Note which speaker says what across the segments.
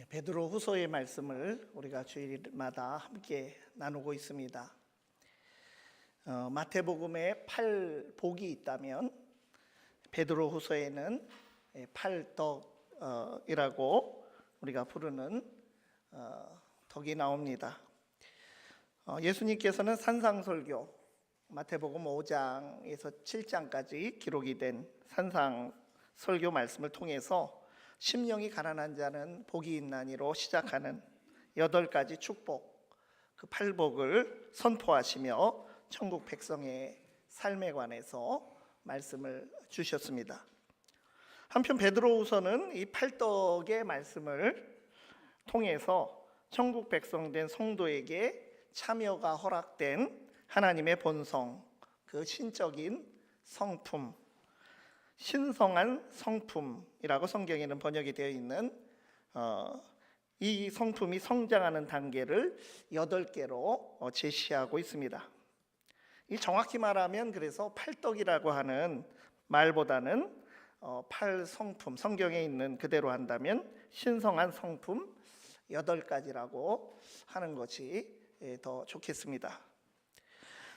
Speaker 1: 베드로 후서의 말씀을 우리가 주일마다 함께 나누고 있습니다. 마태복음에 8복이 있다면 베드로 후서에는 8덕이라고 우리가 부르는 덕이 나옵니다. 예수님께서는 산상설교 마태복음 5장에서 7장까지 기록이 된 산상설교 말씀을 통해서 심령이 가난한 자는 복이 있나니로 시작하는 8가지 축복, 그 8복을 선포하시며 천국 백성의 삶에 관해서 말씀을 주셨습니다. 한편 베드로후서는 이 8덕의 말씀을 통해서 천국 백성 된 성도에게 참여가 허락된 하나님의 본성, 그 신적인 성품, 신성한 성품이라고 성경에는 번역이 되어 있는 이 성품이 성장하는 단계를 8개로 제시하고 있습니다. 이 정확히 말하면 그래서 8덕이라고 하는 말보다는 8성품, 성경에 있는 그대로 한다면 신성한 성품 8가지라고 하는 것이 더 좋겠습니다.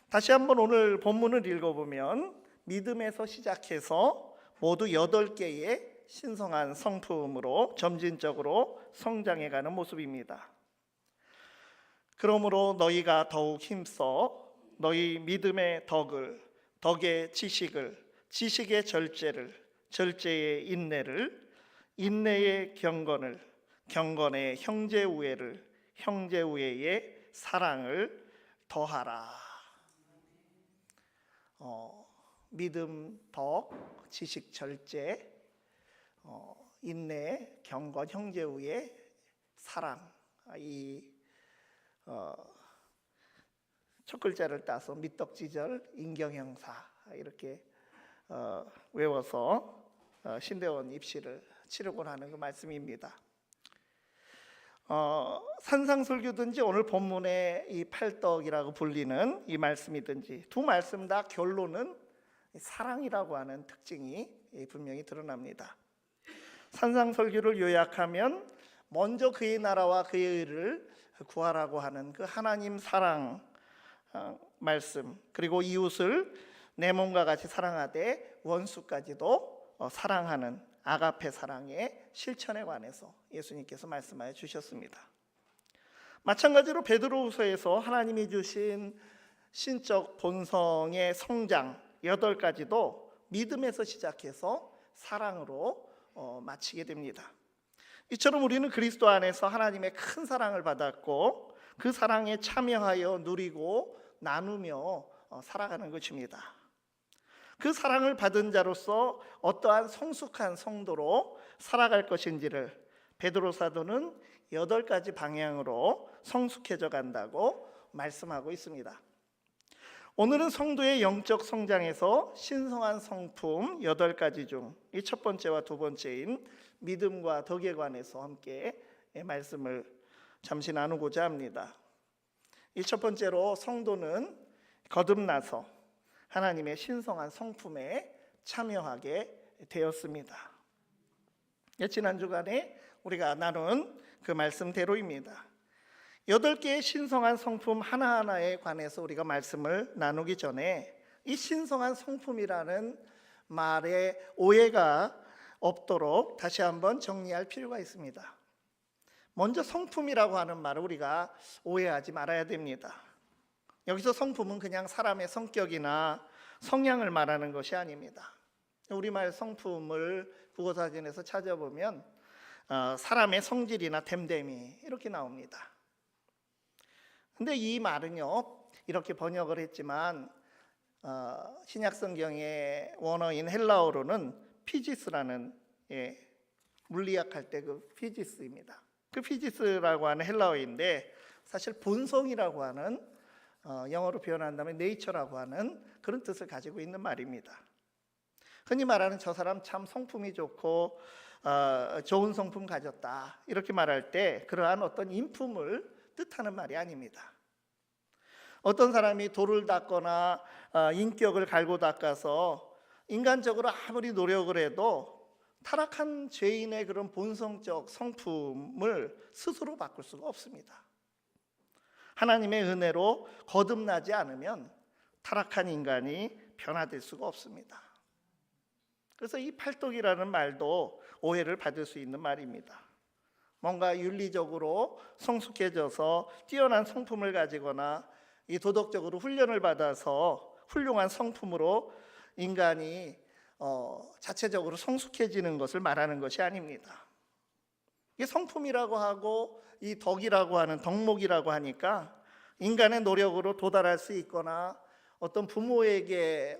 Speaker 1: 다시 한번 오늘 본문을 읽어보면 믿음에서 시작해서 모두 8개의 신성한 성품으로 점진적으로 성장해가는 모습입니다. 그러므로 너희가 더욱 힘써 너희 믿음의 덕을, 덕의 지식을, 지식의 절제를, 절제의 인내를, 인내의 경건을, 경건의 형제우애를, 형제우애의 사랑을 더하라. 믿음, 덕, 지식, 절제, 인내, 경건, 형제우애, 사랑. 이 첫 글자를 따서 밑덕지절, 인경형사 이렇게 외워서 신대원 입시를 치르곤 하는 그 말씀입니다. 산상설교든지 오늘 본문의 이 8덕이라고 불리는 이 말씀이든지 두 말씀 다 결론은 사랑이라고 하는 특징이 분명히 드러납니다. 산상설교를 요약하면 먼저 그의 나라와 그의 의를 구하라고 하는 그 하나님 사랑 말씀, 그리고 이웃을 내 몸과 같이 사랑하되 원수까지도 사랑하는 아가페 사랑의 실천에 관해서 예수님께서 말씀하여 주셨습니다. 마찬가지로 베드로후서에서 하나님이 주신 신적 본성의 성장 8가지도 믿음에서 시작해서 사랑으로 마치게 됩니다. 이처럼 우리는 그리스도 안에서 하나님의 큰 사랑을 받았고 그 사랑에 참여하여 누리고 나누며 살아가는 것입니다. 그 사랑을 받은 자로서 어떠한 성숙한 성도로 살아갈 것인지를 베드로 사도는 8가지 방향으로 성숙해져 간다고 말씀하고 있습니다. 오늘은 성도의 영적 성장에서 신성한 성품 8가지 중 이 첫 번째와 두 번째인 믿음과 덕에 관해서 함께 말씀을 잠시 나누고자 합니다. 이 첫 번째로 성도는 거듭나서 하나님의 신성한 성품에 참여하게 되었습니다. 지난 주간에 우리가 나눈 그 말씀대로입니다. 8개의 신성한 성품 하나하나에 관해서 우리가 말씀을 나누기 전에 이 신성한 성품이라는 말에 오해가 없도록 다시 한번 정리할 필요가 있습니다. 먼저 성품이라고 하는 말을 우리가 오해하지 말아야 됩니다. 여기서 성품은 그냥 사람의 성격이나 성향을 말하는 것이 아닙니다. 우리말 성품을 국어사전에서 찾아보면 사람의 성질이나 됨됨이 이렇게 나옵니다. 근데 이 말은요 이렇게 번역을 했지만 신약성경의 원어인 헬라어로는 피지스라는 물리학 할 때 그 피지스입니다. 그 피지스라고 하는 헬라어인데 사실 본성이라고 하는 영어로 표현한다면 네이처라고 하는 그런 뜻을 가지고 있는 말입니다. 흔히 말하는 저 사람 참 성품이 좋고 좋은 성품 가졌다 이렇게 말할 때 그러한 어떤 인품을 뜻하는 말이 아닙니다. 어떤 사람이 돌을 닦거나 인격을 갈고 닦아서 인간적으로 아무리 노력을 해도 타락한 죄인의 그런 본성적 성품을 스스로 바꿀 수가 없습니다. 하나님의 은혜로 거듭나지 않으면 타락한 인간이 변화될 수가 없습니다. 그래서 이 팔독이라는 말도 오해를 받을 수 있는 말입니다. 뭔가 윤리적으로 성숙해져서 뛰어난 성품을 가지거나 이 도덕적으로 훈련을 받아서 훌륭한 성품으로 인간이 자체적으로 성숙해지는 것을 말하는 것이 아닙니다. 이게 성품이라고 하고 이 덕이라고 하는 덕목이라고 하니까 인간의 노력으로 도달할 수 있거나 어떤 부모에게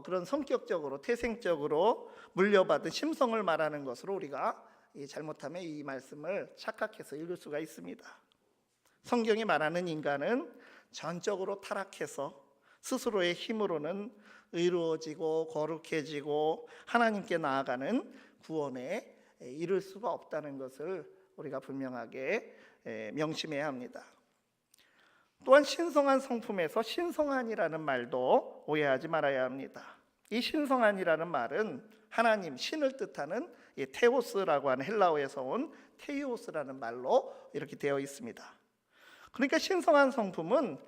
Speaker 1: 그런 성격적으로 태생적으로 물려받은 심성을 말하는 것으로 우리가 잘못하면 이 말씀을 착각해서 읽을 수가 있습니다. 성경이 말하는 인간은 전적으로 타락해서 스스로의 힘으로는 의로워지고 거룩해지고 하나님께 나아가는 구원에 이를 수가 없다는 것을 우리가 분명하게 명심해야 합니다. 또한 신성한 성품에서 신성한이라는 말도 오해하지 말아야 합니다. 이 신성한이라는 말은 하나님, 신을 뜻하는 테오스라고 하는 헬라어에서 온 테이오스라는 말로 이렇게 되어 있습니다. 그러니까 신성한 성품은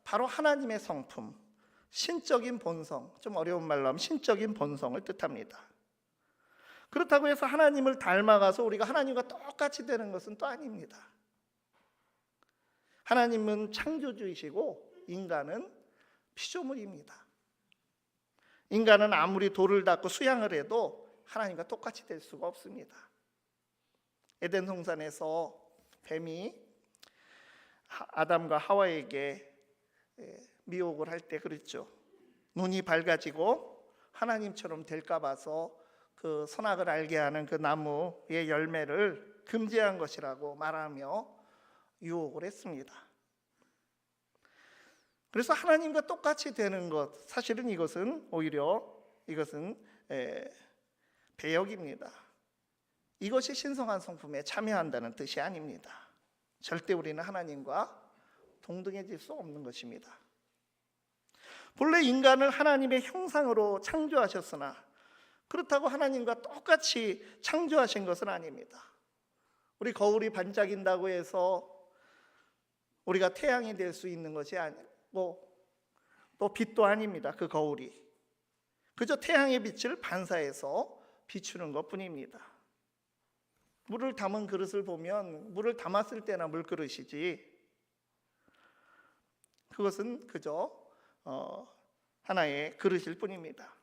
Speaker 1: 바로 하나님의 성품, 신적인 본성, 좀 어려운 말로 하면 신적인 본성을 뜻합니다. 그렇다고 해서 하나님을 닮아가서 우리가 하나님과 똑같이 되는 것은 또 아닙니다. 하나님은 창조주이시고 인간은 피조물입니다. 인간은 아무리 돌을 닦고 수양을 해도 하나님과 똑같이 될 수가 없습니다. 에덴 동산에서 뱀이 아담과 하와에게 미혹을 할 때 그랬죠. 눈이 밝아지고 하나님처럼 될까 봐서 그 선악을 알게 하는 그 나무의 열매를 금지한 것이라고 말하며 유혹을 했습니다. 그래서 하나님과 똑같이 되는 것, 사실은 이것은 오히려 배역입니다. 이것이 신성한 성품에 참여한다는 뜻이 아닙니다. 절대 우리는 하나님과 동등해질 수 없는 것입니다. 본래 인간을 하나님의 형상으로 창조하셨으나 그렇다고 하나님과 똑같이 창조하신 것은 아닙니다. 우리 거울이 반짝인다고 해서 우리가 태양이 될 수 있는 것이 아니고 또 빛도 아닙니다. 그 거울이 그저 태양의 빛을 반사해서 비추는 것뿐입니다. 물을 담은 그릇을 보면 물을 담았을 때나 물그릇이지 그것은 그저 하나의 그릇일 뿐입니다.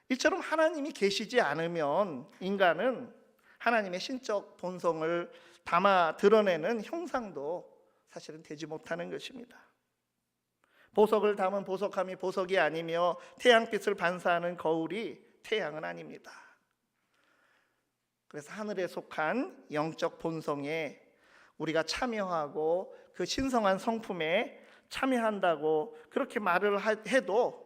Speaker 1: 이처럼 하나님이 계시지 않으면 인간은 하나님의 신적 본성을 담아 드러내는 형상도 사실은 되지 못하는 것입니다. 보석을 담은 보석함이 보석이 아니며 태양빛을 반사하는 거울이 태양은 아닙니다. 그래서 하늘에 속한 영적 본성에 우리가 참여하고 그 신성한 성품에 참여한다고 그렇게 말을 해도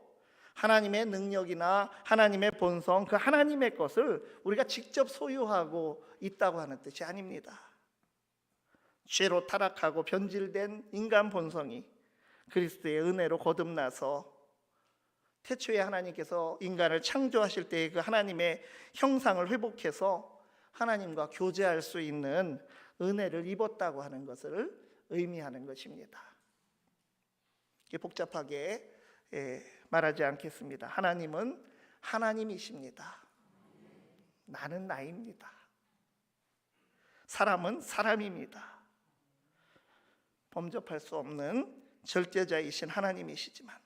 Speaker 1: 하나님의 능력이나 하나님의 본성, 그 하나님의 것을 우리가 직접 소유하고 있다고 하는 뜻이 아닙니다. 죄로 타락하고 변질된 인간 본성이 그리스도의 은혜로 거듭나서 태초에 하나님께서 인간을 창조하실 때의 그 하나님의 형상을 회복해서 하나님과 교제할 수 있는 은혜를 입었다고 하는 것을 의미하는 것입니다. 복잡하게 말하지 않겠습니다. 하나님은 하나님이십니다. 나는 나입니다. 사람은 사람입니다. 범접할 수 없는 절제자이신 하나님이시지만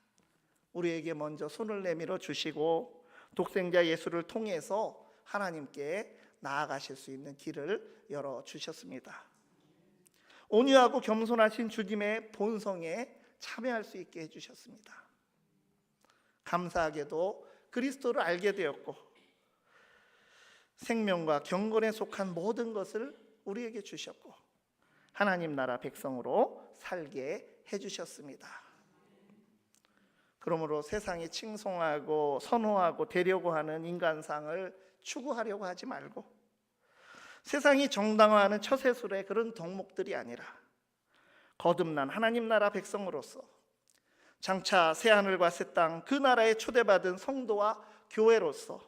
Speaker 1: 우리에게 먼저 손을 내밀어 주시고 독생자 예수를 통해서 하나님께 나아가실 수 있는 길을 열어주셨습니다. 온유하고 겸손하신 주님의 본성에 참여할 수 있게 해주셨습니다. 감사하게도 그리스도를 알게 되었고 생명과 경건에 속한 모든 것을 우리에게 주셨고 하나님 나라 백성으로 살게 해주셨습니다. 그러므로 세상이 칭송하고 선호하고 되려고 하는 인간상을 추구하려고 하지 말고 세상이 정당화하는 처세술의 그런 덕목들이 아니라 거듭난 하나님 나라 백성으로서 장차 새하늘과 새 땅 그 나라에 초대받은 성도와 교회로서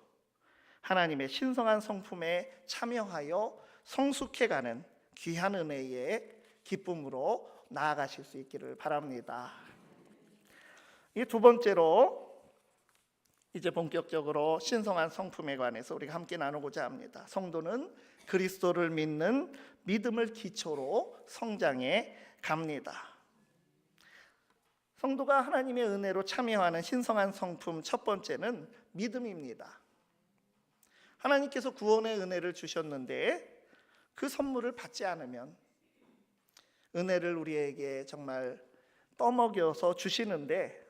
Speaker 1: 하나님의 신성한 성품에 참여하여 성숙해가는 귀한 은혜의 기쁨으로 나아가실 수 있기를 바랍니다. 이 두 번째로 이제 본격적으로 신성한 성품에 관해서 우리가 함께 나누고자 합니다. 성도는 그리스도를 믿는 믿음을 기초로 성장해 갑니다. 성도가 하나님의 은혜로 참여하는 신성한 성품 첫 번째는 믿음입니다. 하나님께서 구원의 은혜를 주셨는데 그 선물을 받지 않으면, 은혜를 우리에게 정말 떠먹여서 주시는데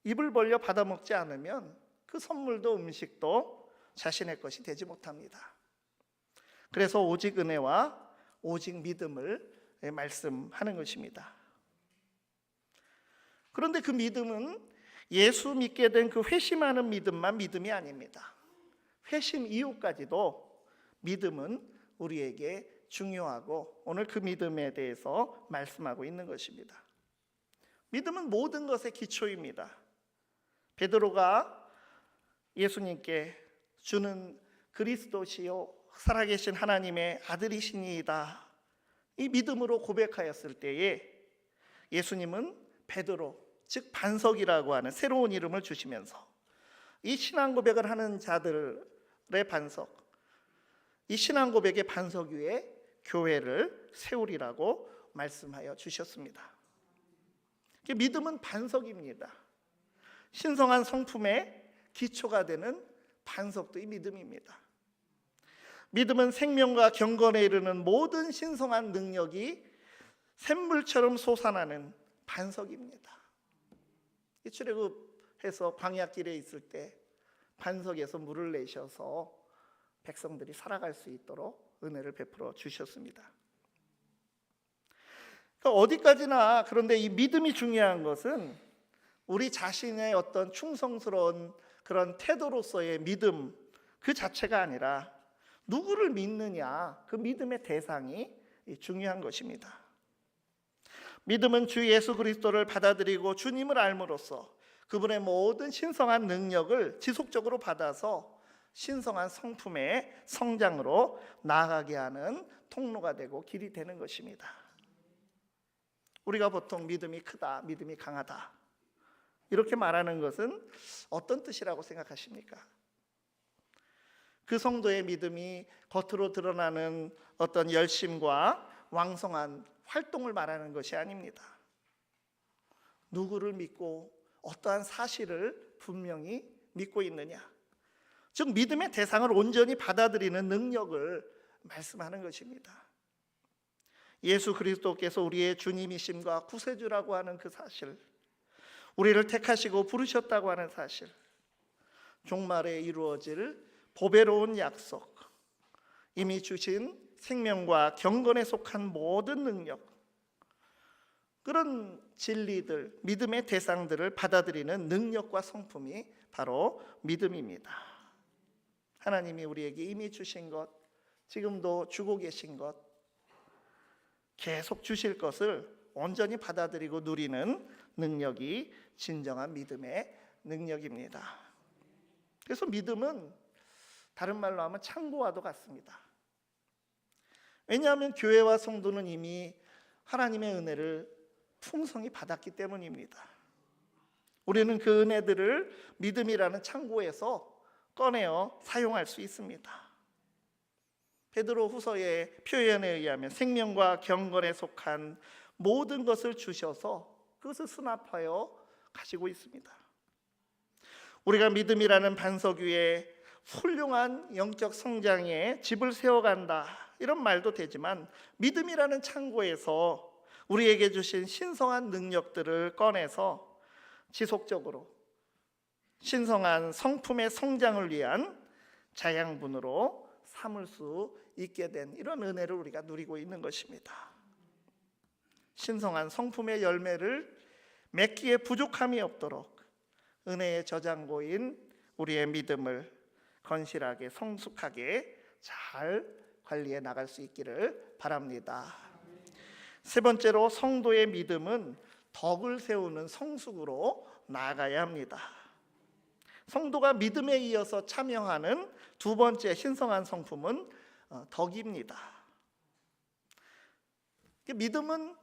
Speaker 1: 입을 벌려 받아먹지 않으면 그 선물도 음식도 자신의 것이 되지 못합니다. 그래서 오직 은혜와 오직 믿음을 말씀하는 것입니다. 그런데 그 믿음은 예수 믿게 된 그 회심하는 믿음만 믿음이 아닙니다. 회심 이후까지도 믿음은 우리에게 중요하고, 오늘 그 믿음에 대해서 말씀하고 있는 것입니다. 믿음은 모든 것의 기초입니다. 베드로가 예수님께 주는 그리스도시요 살아계신 하나님의 아들이시니이다, 이 믿음으로 고백하였을 때에 예수님은 베드로, 즉 반석이라고 하는 새로운 이름을 주시면서 이 신앙 고백을 하는 자들의 반석, 이 신앙 고백의 반석 위에 교회를 세우리라고 말씀하여 주셨습니다. 믿음은 반석입니다. 신성한 성품의 기초가 되는 반석도 이 믿음입니다. 믿음은 생명과 경건에 이르는 모든 신성한 능력이 샘물처럼 솟아나는 반석입니다. 출애굽해서 광야길에 있을 때 반석에서 물을 내셔서 백성들이 살아갈 수 있도록 은혜를 베풀어 주셨습니다. 그러니까 어디까지나, 그런데 이 믿음이 중요한 것은 우리 자신의 어떤 충성스러운 그런 태도로서의 믿음 그 자체가 아니라 누구를 믿느냐, 그 믿음의 대상이 중요한 것입니다. 믿음은 주 예수 그리스도를 받아들이고 주님을 알므로써 그분의 모든 신성한 능력을 지속적으로 받아서 신성한 성품의 성장으로 나아가게 하는 통로가 되고 길이 되는 것입니다. 우리가 보통 믿음이 크다, 믿음이 강하다 이렇게 말하는 것은 어떤 뜻이라고 생각하십니까? 그 성도의 믿음이 겉으로 드러나는 어떤 열심과 왕성한 활동을 말하는 것이 아닙니다. 누구를 믿고 어떠한 사실을 분명히 믿고 있느냐, 즉 믿음의 대상을 온전히 받아들이는 능력을 말씀하는 것입니다. 예수 그리스도께서 우리의 주님이심과 구세주라고 하는 그 사실, 우리를 택하시고 부르셨다고 하는 사실, 종말에 이루어질 보배로운 약속, 이미 주신 생명과 경건에 속한 모든 능력, 그런 진리들, 믿음의 대상들을 받아들이는 능력과 성품이 바로 믿음입니다. 하나님이 우리에게 이미 주신 것, 지금도 주고 계신 것, 계속 주실 것을 온전히 받아들이고 누리는 능력이 진정한 믿음의 능력입니다. 그래서 믿음은 다른 말로 하면 창고와도 같습니다. 왜냐하면 교회와 성도는 이미 하나님의 은혜를 풍성히 받았기 때문입니다. 우리는 그 은혜들을 믿음이라는 창고에서 꺼내어 사용할 수 있습니다. 베드로 후서의 표현에 의하면 생명과 경건에 속한 모든 것을 주셔서 그것을 수납하여 가지고 있습니다. 우리가 믿음이라는 반석 위에 훌륭한 영적 성장에 집을 세워간다 이런 말도 되지만, 믿음이라는 창고에서 우리에게 주신 신성한 능력들을 꺼내서 지속적으로 신성한 성품의 성장을 위한 자양분으로 삼을 수 있게 된 이런 은혜를 우리가 누리고 있는 것입니다. 신성한 성품의 열매를 맺기에 부족함이 없도록 은혜의 저장고인 우리의 믿음을 건실하게 성숙하게 잘 관리해 나갈 수 있기를 바랍니다. 세 번째로, 성도의 믿음은 덕을 세우는 성숙으로 나아가야 합니다. 성도가 믿음에 이어서 참여하는 두 번째 신성한 성품은 덕입니다. 믿음은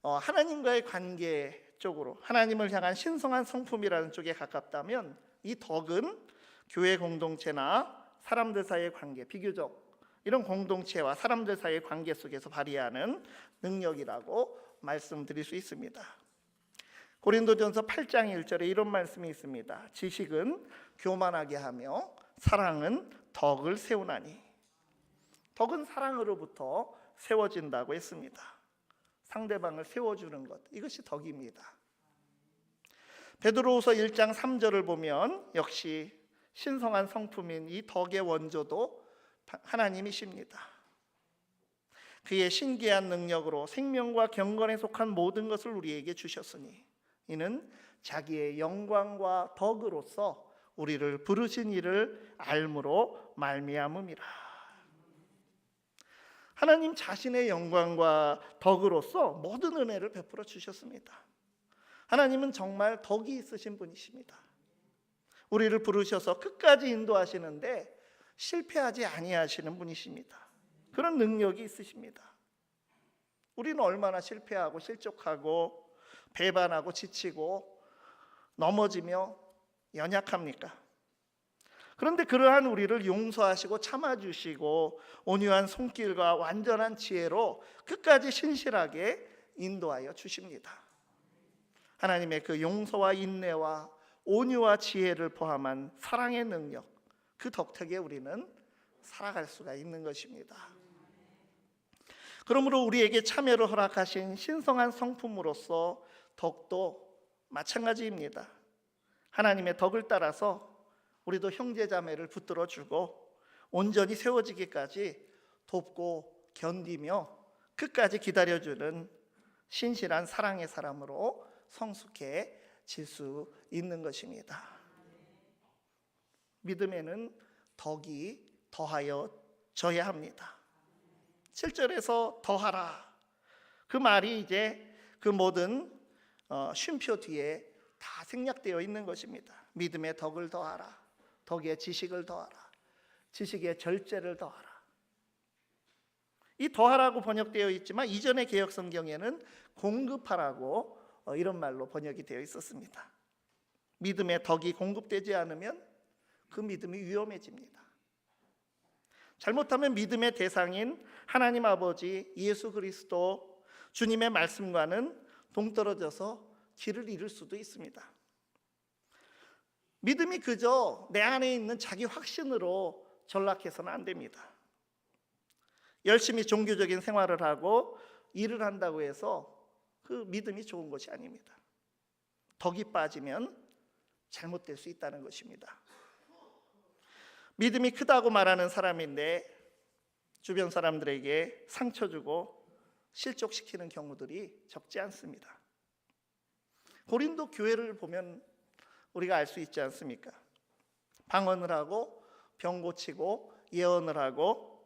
Speaker 1: 하나님과의 관계 쪽으로, 하나님을 향한 신성한 성품이라는 쪽에 가깝다면, 이 덕은 교회 공동체나 사람들 사이의 관계, 비교적 이런 공동체와 사람들 사이의 관계 속에서 발휘하는 능력이라고 말씀드릴 수 있습니다. 고린도전서 8장 1절에 이런 말씀이 있습니다. 지식은 교만하게 하며 사랑은 덕을 세우나니. 덕은 사랑으로부터 세워진다고 했습니다. 상대방을 세워주는 것, 이것이 덕입니다. 베드로후서 1장 3절을 보면 역시 신성한 성품인 이 덕의 원조도 하나님이십니다. 그의 신기한 능력으로 생명과 경건에 속한 모든 것을 우리에게 주셨으니 이는 자기의 영광과 덕으로서 우리를 부르신 이를 알므로 말미암음이라. 하나님 자신의 영광과 덕으로서 모든 은혜를 베풀어 주셨습니다. 하나님은 정말 덕이 있으신 분이십니다. 우리를 부르셔서 끝까지 인도하시는데 실패하지 아니하시는 분이십니다. 그런 능력이 있으십니다. 우리는 얼마나 실패하고 실족하고 배반하고 지치고 넘어지며 연약합니까? 그런데 그러한 우리를 용서하시고 참아주시고 온유한 손길과 완전한 지혜로 끝까지 신실하게 인도하여 주십니다. 하나님의 그 용서와 인내와 온유와 지혜를 포함한 사랑의 능력, 그 덕택에 우리는 살아갈 수가 있는 것입니다. 그러므로 우리에게 참여를 허락하신 신성한 성품으로서 덕도 마찬가지입니다. 하나님의 덕을 따라서 우리도 형제자매를 붙들어주고 온전히 세워지기까지 돕고 견디며 끝까지 기다려주는 신실한 사랑의 사람으로 성숙해질 수 있는 것입니다. 믿음에는 덕이 더하여 져야 합니다. 7절에서 더하라, 그 말이 이제 그 모든 쉼표 뒤에 다 생략되어 있는 것입니다. 믿음의 덕을 더하라, 덕의 지식을 더하라, 지식의 절제를 더하라. 이 더하라고 번역되어 있지만 이전의 개역 성경에는 공급하라고 이런 말로 번역이 되어 있었습니다. 믿음의 덕이 공급되지 않으면 그 믿음이 위험해집니다. 잘못하면 믿음의 대상인 하나님 아버지 예수 그리스도 주님의 말씀과는 동떨어져서 길을 잃을 수도 있습니다. 믿음이 그저 내 안에 있는 자기 확신으로 전락해서는 안 됩니다. 열심히 종교적인 생활을 하고 일을 한다고 해서 그 믿음이 좋은 것이 아닙니다. 덕이 빠지면 잘못될 수 있다는 것입니다. 믿음이 크다고 말하는 사람인데 주변 사람들에게 상처 주고 실족시키는 경우들이 적지 않습니다. 고린도 교회를 보면 우리가 알 수 있지 않습니까? 방언을 하고 병 고치고 예언을 하고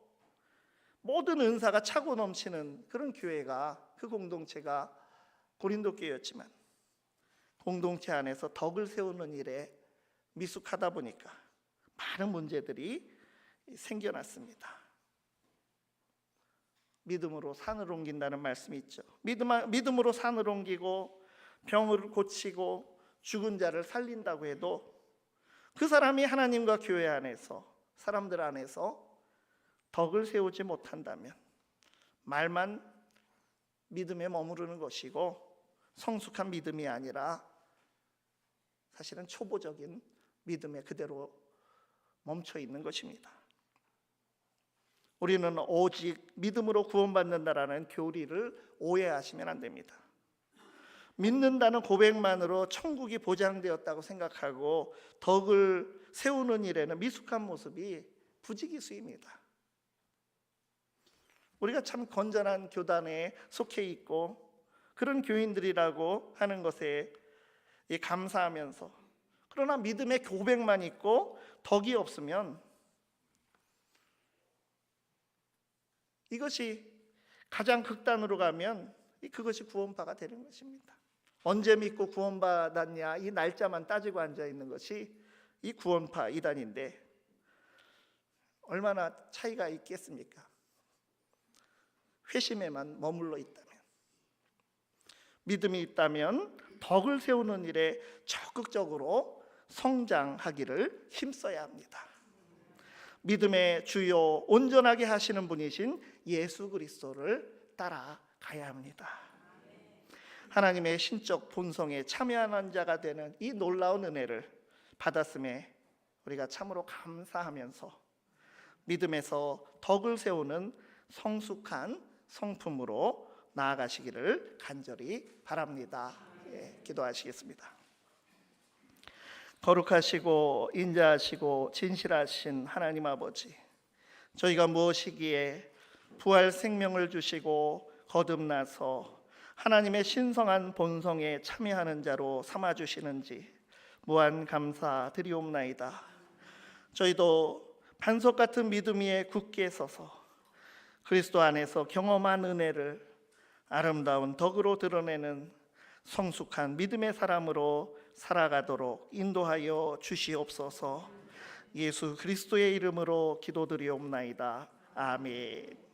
Speaker 1: 모든 은사가 차고 넘치는 그런 교회가, 그 공동체가 고린도 교회였지만 공동체 안에서 덕을 세우는 일에 미숙하다 보니까 많은 문제들이 생겨났습니다. 믿음으로 산을 옮긴다는 말씀이 있죠. 믿음으로 산을 옮기고 병을 고치고 죽은 자를 살린다고 해도 그 사람이 하나님과 교회 안에서, 사람들 안에서 덕을 세우지 못한다면 말만 믿음에 머무르는 것이고 성숙한 믿음이 아니라 사실은 초보적인 믿음에 그대로 멈춰 있는 것입니다. 우리는 오직 믿음으로 구원받는다라는 교리를 오해하시면 안 됩니다. 믿는다는 고백만으로 천국이 보장되었다고 생각하고 덕을 세우는 일에는 미숙한 모습이 부지기수입니다. 우리가 참 건전한 교단에 속해 있고 그런 교인들이라고 하는 것에 감사하면서, 그러나 믿음의 고백만 있고 덕이 없으면 이것이 가장 극단으로 가면 그것이 구원파가 되는 것입니다. 언제 믿고 구원받았냐 이 날짜만 따지고 앉아 있는 것이 이 구원파 이단인데 얼마나 차이가 있겠습니까? 회심에만 머물러 있다면, 믿음이 있다면 덕을 세우는 일에 적극적으로 성장하기를 힘써야 합니다. 믿음의 주요 온전하게 하시는 분이신 예수 그리스도를 따라가야 합니다. 하나님의 신적 본성에 참여하는 자가 되는 이 놀라운 은혜를 받았음에 우리가 참으로 감사하면서 믿음에서 덕을 세우는 성숙한 성품으로 나아가시기를 간절히 바랍니다. 기도하시겠습니다. 거룩하시고 인자하시고 진실하신 하나님 아버지, 저희가 무엇이기에 부활 생명을 주시고 거듭나서 하나님의 신성한 본성에 참여하는 자로 삼아주시는지 무한 감사드리옵나이다. 저희도 반석 같은 믿음 위에 굳게 서서 그리스도 안에서 경험한 은혜를 아름다운 덕으로 드러내는 성숙한 믿음의 사람으로 살아가도록 인도하여 주시옵소서. 예수 그리스도의 이름으로 기도드리옵나이다. 아멘.